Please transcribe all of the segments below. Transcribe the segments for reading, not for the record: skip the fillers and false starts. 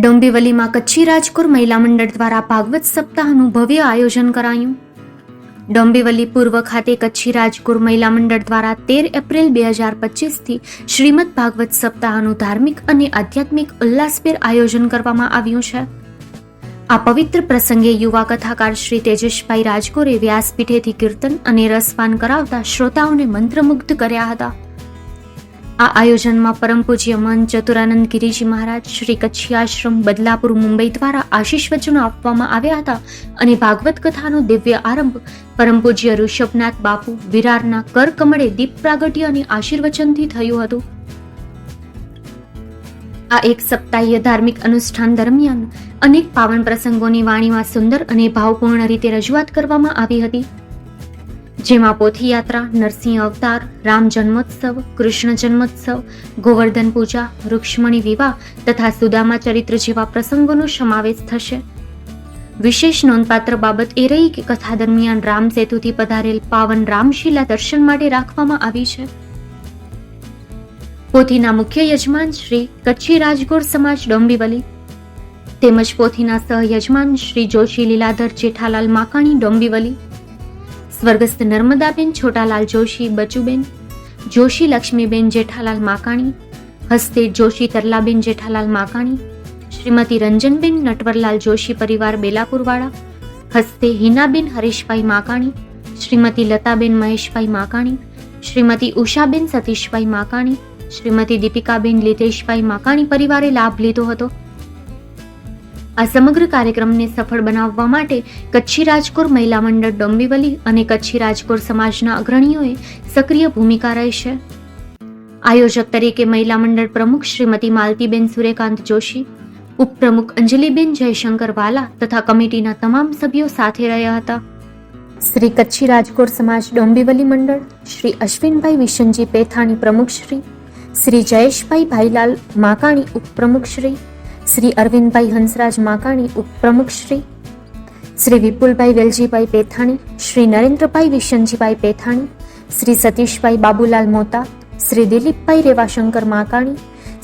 ડોંબિવલીમાં કચ્છી રાજકોર મહિલા મંડળ દ્વારા ભાગવત સપ્તાહનું ભવ્ય આયોજન કરાયું. ડોંબિવલી પૂર્વ ખાતે કચ્છી રાજકોર મહિલા મંડળ દ્વારા 13 એપ્રિલ 2025થી શ્રીમદ ભાગવત સપ્તાહનું ધાર્મિક અને આધ્યાત્મિક ઉલ્લાસભેર આયોજન કરવામાં આવ્યું છે. આ પવિત્ર પ્રસંગે યુવા કથાકાર શ્રી તેજસભાઈ રાજકોરે વ્યાસપીઠેથી કીર્તન અને રસપાન કરાવતા શ્રોતાઓને મંત્રમુગ્ધ કર્યા હતા. આ આયોજનમાં પરમ પૂજ્ય મહંત ચતુરાનંદ ગિરિજી મહારાજ શ્રી કચ્છી આશ્રમ બદલાપુર મુંબઈ દ્વારા આશીષ વચનો આપવામાં આવ્યા હતા અને ભાગવત કથાનો દિવ્ય આરંભ પરમ પૂજ્ય ઋષભનાથ બાપુ વિરારના કર કમળે દીપ પ્રાગટ્ય અને આશીર્વચનથી થયું હતું. આ એક સપ્તાહીય ધાર્મિક અનુષ્ઠાન દરમિયાન અનેક પાવન પ્રસંગોની વાણીમાં સુંદર અને ભાવપૂર્ણ રીતે રજૂઆત કરવામાં આવી હતી, જેમાં પોથીયાત્રા, નરસિંહ અવતાર, રામ જન્મોત્સવ, કૃષ્ણ જન્મોત્સવ, ગોવર્ધન પૂજા, રૂક્ષ્મણી વિવાહ તથા સુદામા ચરિત્ર જેવા પ્રસંગોનો સમાવેશ થશે. વિશેષ નોંધપાત્ર બાબત એ રહી કે કથા દરમિયાન રામ સેતુથી પધારેલ પાવન રામશિલા દર્શન માટે રાખવામાં આવી છે. પોથીના મુખ્ય યજમાન શ્રી કચ્છી રાજકોર સમાજ ડોંબિવલી તેમજ પોથીના સહયજમાન શ્રી જોશી લીલાધર જેઠાલાલ માકાણી ડોંબિવલી, સ્વર્ગસ્થ નર્મદાબેન છોટાલાલ જોશી બચુબેન, જોશી લક્ષ્મીબેન જેઠાલાલ માકાણી, હસ્તે જોશી તરલાબેન જેઠાલાલ માકાણી, શ્રીમતી રંજનબેન નટવરલાલ જોશી પરિવાર બેલાપુરવાળા, હસ્તે હિનાબેન હરેશભાઈ માકાણી, શ્રીમતી લતાબેન મહેશભાઈ માકાણી, શ્રીમતી ઉષાબેન સતીશભાઈ માકાણી, શ્રીમતી દીપિકાબેન લીતેશભાઈ માકાણી પરિવારે લાભ લીધો હતો. આ સમગ્ર કાર્યક્રમને સફળ બનાવવા માટે કચ્છી રાજકોર મહિલા મંડળ ડોંબિવલી અને કચ્છી રાજકોર સમાજના અગ્રણીઓએ સક્રિય ભૂમિકા રહેશે. આયોજક તરીકે મહિલા મંડળ પ્રમુખ શ્રીમતી માલતીબેન સૂર્યકાંત જોશી, ઉપપ્રમુખ અંજલિબેન જયશંકર વાલા તથા કમિટીના તમામ સભ્યો સાથે રહ્યા હતા. શ્રી કચ્છી રાજકોર સમાજ ડોંબિવલી મંડળ શ્રી અશ્વિનભાઈ વિશનજી પેથાણી પ્રમુખશ્રી, શ્રી જયેશભાઈ ભાઈલાલ માકાણી ઉપપ્રમુખશ્રી, શ્રી અરવિંદભાઈ હંસરાજ માકાણી ઉપપ્રમુખશ્રી, શ્રી વિપુલભાઈ વેલજીભાઈ પેથાણી, શ્રી નરેન્દ્રભાઈ વિશનજીભાઈ પેથાણી, શ્રી સતીશભાઈ બાબુલાલ મોતા, શ્રી દિલીપભાઈ રેવાશંકર માકાણી,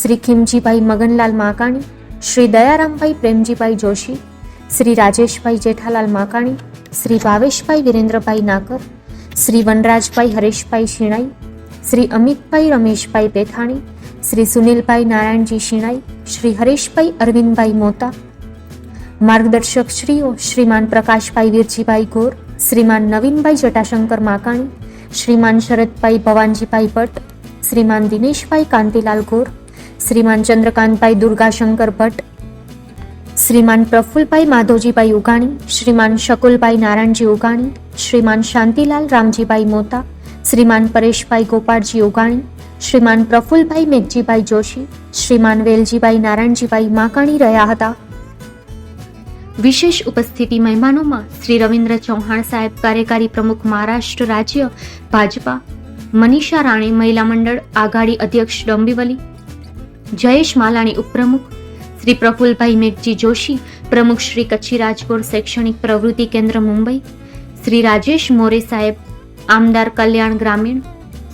શ્રી ખીમજીભાઈ મગનલાલ માકાણી, શ્રી દયારામભાઈ પ્રેમજીભાઈ જોશી, શ્રી રાજેશભાઈ જેઠાલાલ માકાણી, શ્રી ભાવેશભાઈ વિરેન્દ્રભાઈ નાકર, શ્રી વનરાજભાઈ હરેશભાઈ શિણાઈ, શ્રી અમિતભાઈ રમેશભાઈ પેથાણી, શ્રી સુનિલભાઈ નારાયણજી શિણાઈ, શ્રી હરેશભાઈ અરવિંદભાઈ મોતા. માર્ગદર્શક શ્રીઓ શ્રીમાન પ્રકાશભાઈ વીરજીભાઈ ગોર, શ્રીમાન નવીનભાઈ જટાશંકર માકાણી, શ્રીમાન શરદભાઈ ભવાનજીભાઈ ભટ્ટ, શ્રીમાન દિનેશભાઈ કાંતિલાલ ગોર, શ્રીમાન ચંદ્રકાંતભાઈ દુર્ગાશંકર ભટ્ટ, શ્રીમાન પ્રફુલભાઈ માધવજીભાઈ ઉગાણી, શ્રીમાન શકુલભાઈ નારાયણજી ઉગાણી, શ્રીમાન શાંતિલાલ રામજીભાઈ મોતા, શ્રીમાન પરેશભાઈ ગોપાળજી ઉગાણી, શ્રીમાન પ્રફુલભાઈ મેઘજીભાઈ જોશી, શ્રીમાન વેલજીભાઈ નારાયણજીભાઈ માકાણી રહ્યા હતા. વિશેષ ઉપસ્થિતિ મહેમાનોમાં શ્રી રવિન્દ્ર ચૌહાણ સાહેબ કાર્યકારી પ્રમુખ મહારાષ્ટ્ર રાજ્ય ભાજપા, મનીષા રાણે મહિલા મંડળ આઘાડી અધ્યક્ષ ડોંબિવલી, જયેશ માલાણી ઉપપ્રમુખ, શ્રી પ્રફુલભાઈ મેઘજી જોશી પ્રમુખ શ્રી કચ્છી રાજકોર શૈક્ષણિક પ્રવૃત્તિ કેન્દ્ર મુંબઈ, શ્રી રાજેશ મોરે સાહેબ આમદાર કલ્યાણ ગ્રામીણ,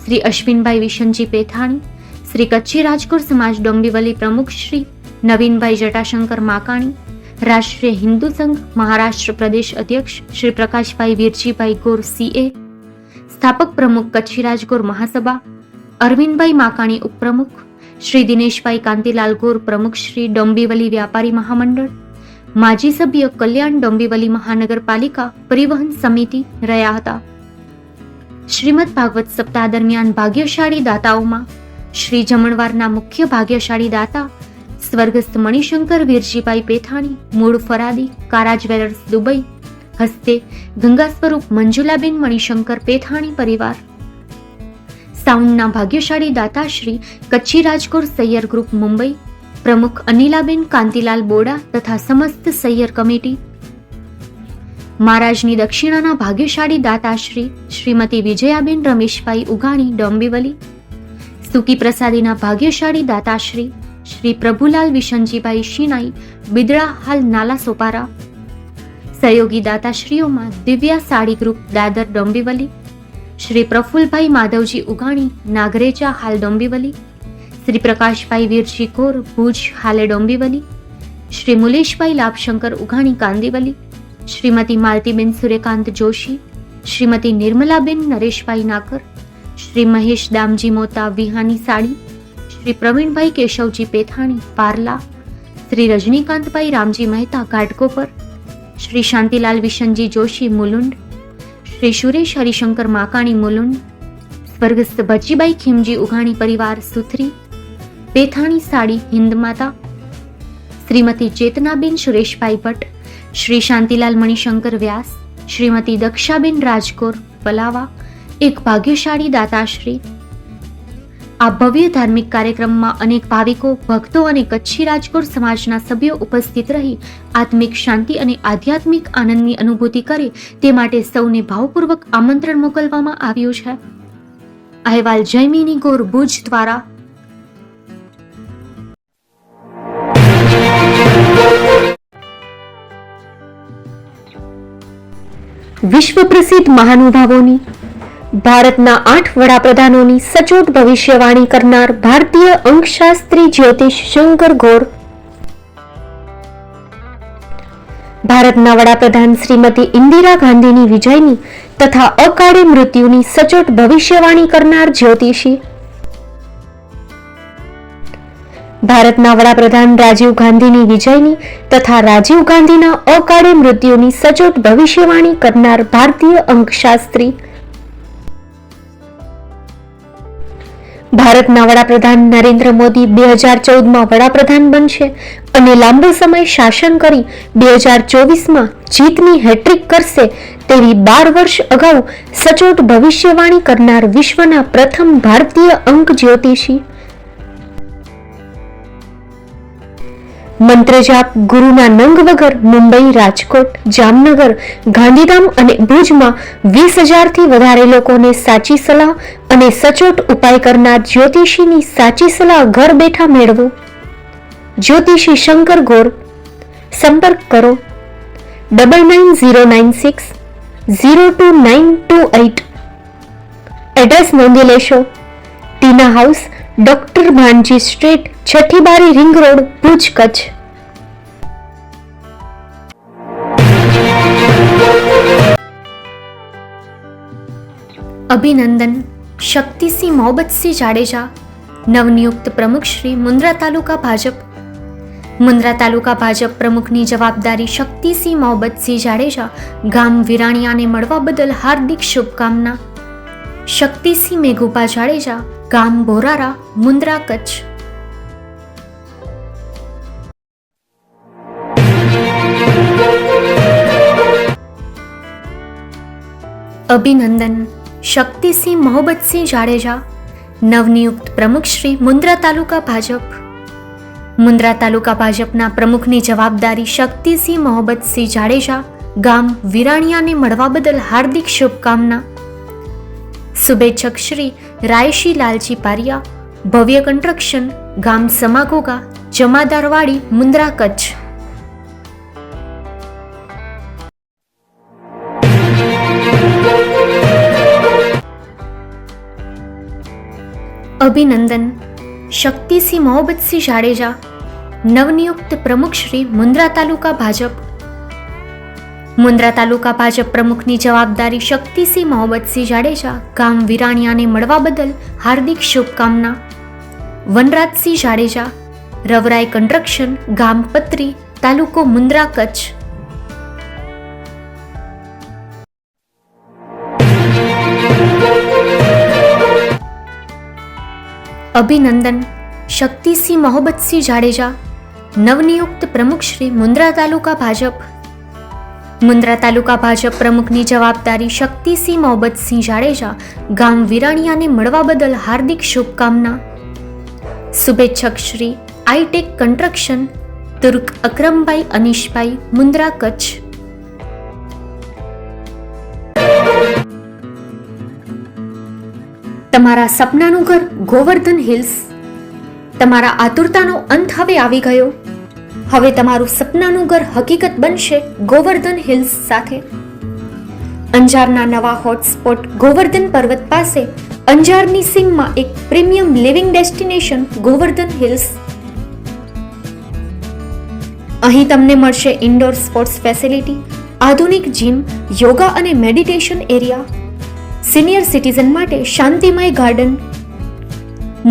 શ્રી અશ્વિનભાઈ વિશનજી પેથાણી, શ્રી કચ્છી રાજકોર સમાજ ડોંબિવલી પ્રમુખ શ્રી નવીનભાઈ જટાશંકર માકાણી, રાષ્ટ્રીય હિન્દુ સંઘ મહારાષ્ટ્ર પ્રદેશ અધ્યક્ષ શ્રી પ્રકાશભાઈ વીરજીભાઈ ગોર CA, સ્થાપક પ્રમુખ કચ્છી રાજકોર મહાસભા અરવિંદભાઈ માકાણી ઉપપ્રમુખ, શ્રી દિનેશભાઈ કાંતિલાલ ગોર પ્રમુખ શ્રી ડોંબિવલી વ્યાપારી મહામંડળ, માજી સભ્ય કલ્યાણ ડોંબિવલી મહાનગરપાલિકા પરિવહન સમિતિ રહ્યા હતા. શ્રીમદ ભાગવત સપ્તાહ દરમિયાન ભાગ્યશાળી દાતાઓમાં શ્રી જમણવારના મુખ્ય ભાગ્યશાળી દાતા સ્વર્ગસ્થ મણિશંકર વીરજીભાઈ પેથાણી મૂળ ફરાદી કારા જ્વેલર્સ દુબઈ, હસ્તે ગંગા સ્વરૂપ મંજુલાબેન મણિશંકર પેથાણી પરિવાર. સાઉન્ડના ભાગ્યશાળી દાતા શ્રી કચ્છી રાજકોર સૈયર ગ્રુપ મુંબઈ પ્રમુખ અનિલાબેન કાંતિલાલ બોડા તથા સમસ્ત સૈયર કમિટી. મહારાજની દક્ષિણાના ભાગ્યશાળી દાતાશ્રી શ્રીમતી વિજયાબેન રમેશભાઈ ઉગાણી ડોંબિવલી. સુકી પ્રસાદીના ભાગ્યશાળી દાતાશ્રી શ્રી પ્રભુલાલ વિશનજીભાઈ શિણાઈ બિદડા હાલ નાલા સોપારા. સહયોગી દાતાશ્રીઓમાં દિવ્યા સાડી ગ્રુપ દાદર ડોંબિવલી, શ્રી પ્રફુલભાઈ માધવજી ઉગાણી નાગરેચા હાલ ડોંબિવલી, શ્રી પ્રકાશભાઈ વીરજી કોર ભુજ હાલે ડોંબિવલી, શ્રી મુલેશભાઈ લાભશંકર ઉઘાણી કાંદીવલી, શ્રીમતી માલતીબેન સૂર્યકાંત જોશી, શ્રીમતી નિર્મલાબેન નરેશભાઈ નાકર, શ્રી મહેશ દામજી મોતા વિહાની સાડી, શ્રી પ્રવીણભાઈ કેશવજી પેથાણી પારલા, શ્રી રજનીકાંતભાઈ રામજી મહેતા ઘાટકોપર, શ્રી શાંતિલાલ વિશનજી જોશી મુલુંડ, શ્રી સુરેશ હરિશંકર માકાણી મુલુંડ, સ્વર્ગસ્થ ભજીબાઈ ખીમજી ઉઘાણી પરિવાર સુથરી પેથાણી સાડી હિન્દમાતા, શ્રીમતી ચેતનાબેન સુરેશભાઈ ભટ્ટ, શ્રી શાંતિલાલ મણિશંકર વ્યાસ, શ્રીમતી દક્ષાબેન રાજકોર પલાવા, એક ભાગ્યશાળી દાતાશ્રી. આ ભવ્ય ધાર્મિક કાર્યક્રમમાં અનેક ભાવિકો, ભક્તો અને કચ્છી રાજકોટ સમાજના સભ્યો ઉપસ્થિત રહી આત્મિક શાંતિ અને આધ્યાત્મિક આનંદની અનુભૂતિ કરે તે માટે સૌને ભાવપૂર્વક આમંત્રણ મોકલવામાં આવ્યું છે. અહેવાલ જયમિની ગોર ભુજ દ્વારા. વિશ્વ પ્રસિદ્ધ મહાનુભાવોની, ભારતના 8 વડાપ્રધાનોની સચોટ ભવિષ્યવાણી કરનાર ભારતીય અંકશાસ્ત્રી જ્યોતિષ શંકર ગોર, ભારતના વડાપ્રધાન શ્રીમતી ઇન્દિરા ગાંધીની વિજયની તથા અકાળે મૃત્યુની સચોટ ભવિષ્યવાણી કરનાર જ્યોતિષી, ભારતના વડાપ્રધાન રાજીવ ગાંધીની વિજયની તથા રાજીવ ગાંધીના અકાળે મૃત્યુની સચોટ ભવિષ્યવાણી કરનાર ભારતીય અંકશાસ્ત્રી, ભારતના વડાપ્રધાન નરેન્દ્ર મોદી 2014માં વડાપ્રધાન બનશે અને લાંબો સમય શાસન કરી 2024માં જીતની હેટ્રિક કરશે તેવી 12 વર્ષ અગાઉ સચોટ ભવિષ્યવાણી કરનાર વિશ્વના પ્રથમ ભારતીય અંક જ્યોતિષી, મંત્રજાપ ગુરુના નંગ વગર મુંબઈ, રાજકોટ, જામનગર, ગાંધીધામ અને ભુજમાં 20,000થી વધારે લોકોને સાચી સલાહ અને સચોટ ઉપાય કરનાર જ્યોતિષીની સાચી સલાહ ઘર બેઠા મેળવો. જ્યોતિષી શંકર ગોર. સંપર્ક કરો 9909602928. એડ્રેસ નોંધી લેશો. ટીના હાઉસ, ડોક્ટર ભાનજી સ્ટ્રીટ, છઠ્ઠી બારી, રિંગ રોડ, ભુજ, કચ્છ. અભિનંદન. શક્તિસિંહ મોહબ્બતસિંહ જાડેજા, નવનિયુક્ત પ્રમુખ શ્રી મુન્દ્રા તાલુકા ભાજપ. મુન્દ્રા તાલુકા ભાજપ પ્રમુખની જવાબદારી શક્તિસિંહ મોહબ્બતસિંહ જાડેજા ગામ વિરાણિયાને મળવા બદલ હાર્દિક શુભકામના. શક્તિસિંહ મેઘુપા જાડેજા, ગામ બોરારા, મુન્દ્રા, કચ્છ. અભિનંદન. શક્તિસિંહ મોહબ્બતસિંહ જાડેજા, નવનિયુક્ત પ્રમુખ શ્રી મુન્દ્રા તાલુકા ભાજપ. મુન્દ્રા તાલુકા ભાજપના પ્રમુખની જવાબદારી શક્તિસિંહ મોહબ્બતસિંહ જાડેજા, ગામ વિરાણિયાને મળવા બદલ હાર્દિક શુભકામના. શુભેચ્છક શ્રી રાયશી લાલજી પારિયા, ભવ્ય કન્સ્ટ્રક્શન, ગામ સમાગોગા, જમાદારવાડી, મુન્દ્રા, કચ્છ. અભિનંદન. શક્તિસિંહ મોહબ્બતસિંહ જાડેજા, નવનિયુક્ત પ્રમુખ શ્રી મુન્દ્રા તાલુકા ભાજપ. મુન્દ્રા તાલુકા ભાજપ પ્રમુખની જવાબદારી શક્તિસિંહ મોહબ્બતસિંહ જાડેજા, ગામ વિરાણિયાને મળવા બદલ હાર્દિક શુભકામના. વનરાજસિંહ જાડેજા, રવરાય કન્સ્ટ્રક્શન, ગામ પત્રી, તાલુકો મુન્દ્રા, કચ્છ. અભિનંદન. શક્તિસિંહ મોહબ્બતસિંહ જાડેજા, નવનિયુક્ત પ્રમુખ શ્રી મુન્દ્રા તાલુકા ભાજપ. મુન્દ્રા તાલુકા ભાજપ પ્રમુખની જવાબદારી શક્તિસિંહ મોહબ્બતસિંહ જાડેજા, ગામ વિરાણિયાને મળવા બદલ હાર્દિક શુભકામના. શુભેચ્છક શ્રી આઈટેક કન્સ્ટ્રક્શન, તુર્ક અકરમભાઈ અનીશભાઈ, મુન્દ્રા, કચ્છ. તમારા સપનાનું ઘર ગોવર્ધન હિલ્સ. તમારા આતુરતાનો અંત હવે આવી ગયો. હવે તમારું સપનાનું ઘર હકીકત બનશે ગોવર્ધન હિલ્સ સાથે. અંજારના નવા હોટસ્પોટ ગોવર્ધન પર્વત પાસે અંજારની સીમમાં એક premium living destination Govardhan hills. અહીં તમને મળશે ઇન્ડોર સ્પોર્ટ્સ ફેસિલિટી, આધુનિક જીમ, યોગા અને મેડિટેશન એરિયા, સિનિયર સિટીઝન માટે શાંતિમય ગાર્ડન,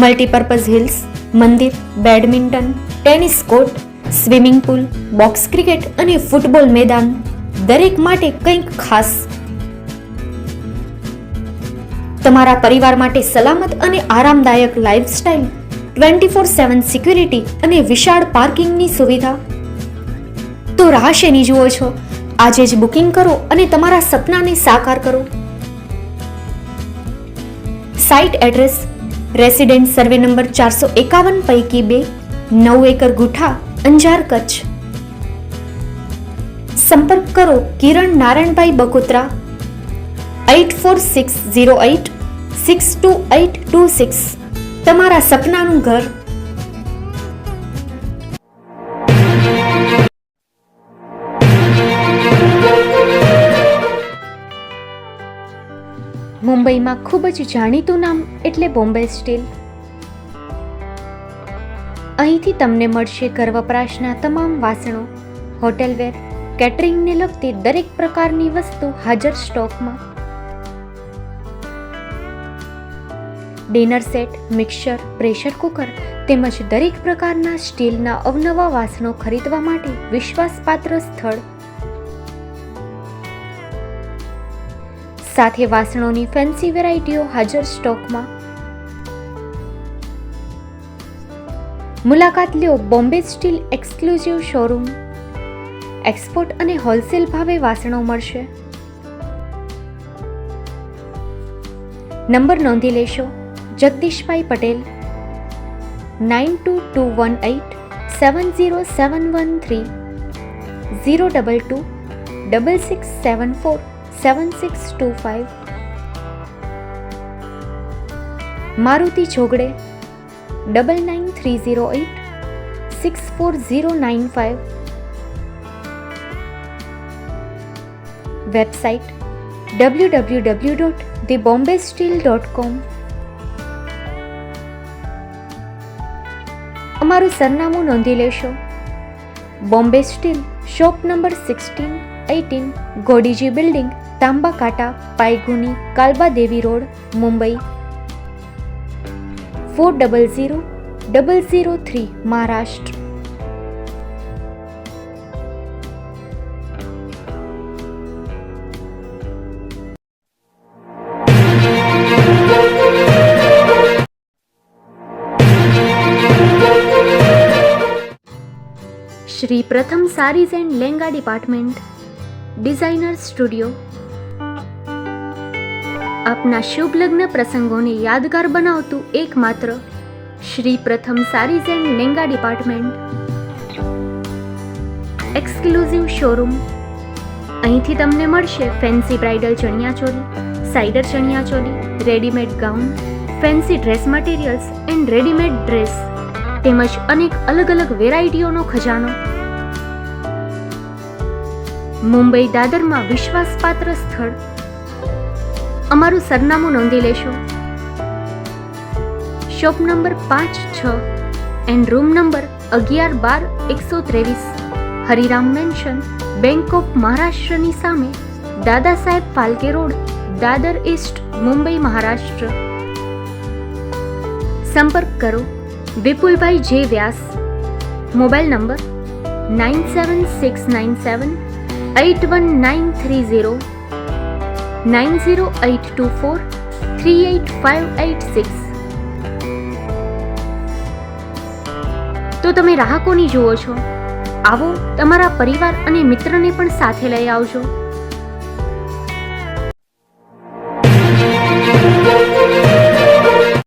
મલ્ટીપર્પઝ હિલ્સ, મંદિર, badminton, tennis court, swimming pool, box cricket અને ફૂટબોલ મેદાન, દરેક માટે કંઈક ખાસ. તમારા પરિવાર માટે સલામત અને આરામદાયક લાઇફસ્ટાઇલ, 24/7 સિક્યુરિટી અને વિશાળ પાર્કિંગની સુવિધા. તો રાહ શેની જુઓ છો? આજે જ બુકિંગ કરો અને તમારા સપનાને સાકાર કરો. Site address: resident survey number 451 પૈકી 2, 9 એકર ગુઠા, અંજાર, કચ્છ. સંપર્ક કરો કિરણ નારાયણભાઈ બકોત્રા, 8460862826. તમારા સપનાનું ઘર. મુંબઈમાં ખૂબ જ જાણીતું નામ એટલે બોમ્બે સ્ટીલ. અહીંથી તમને મળશે ઘર વપરાશના તમામ વાસણો, હોટેલવેર, કેટરિંગને લગતી દરેક પ્રકારની વસ્તુ હાજર સ્ટોકમાં. Dinner set, mixer, pressure cooker તેમજ દરેક પ્રકારના સ્ટીલના અવનવા વાસણો ખરીદવા માટે વિશ્વાસપાત્ર સ્થળ. સાથે વાસણોની ફેન્સી વેરાયટીઓ હાજર સ્ટોકમાં. મુલાકાત લ્યો Bombay steel exclusive showroom. Export અને હોલસેલ ભાવે વાસણો મળશે. નંબર નોંધી લેશો: જગદીશભાઈ પટેલ, 9221870713, 022 6674 7625. મારુતિ જોગડે, 9930864095. Website: www.thebombasteel.com. અમારું સરનામું નોંધી લેશો: Bombay steel, shop number 16-18, Godiji building, Tamba Kanta, Pydhonie, Kalba Devi road, Mumbai 400003, Maharashtra. Shri Pratham sarees and lehenga department, designer studio. આપના શુભ લગ્ન પ્રસંગોને યાદગાર બનાવતું એકમાત્ર Shri Pratham sarees and lehenga department, exclusive showroom. અહીંથી તમને મળશે fancy bridal chaniya choli, cider chaniya choli, readymade gown, fancy dress materials and readymade dress તેમજ અનેક અલગ અલગ વેરાયટીઓનો ખજાનો. મુંબઈ દાદરમાં વિશ્વાસપાત્ર સ્થળ. અમારું સરનામું નોંધી લેશો: shop number 5-6 and room number 11-12-123, Hariram mansion, bank of મહારાષ્ટ્રની સામે, દાદા સાહેબ ફાલ્કે રોડ, દાદર ઈસ્ટ, મુંબઈ, મહારાષ્ટ્ર. સંપર્ક કરો વિપુલભાઈ જે વ્યાસ. Mobile number 9769781930, 9082438586. તો તમે રાહ કોની જુઓ છો? આવો, તમારા પરિવાર અને મિત્રને પણ સાથે લઈ આવજો.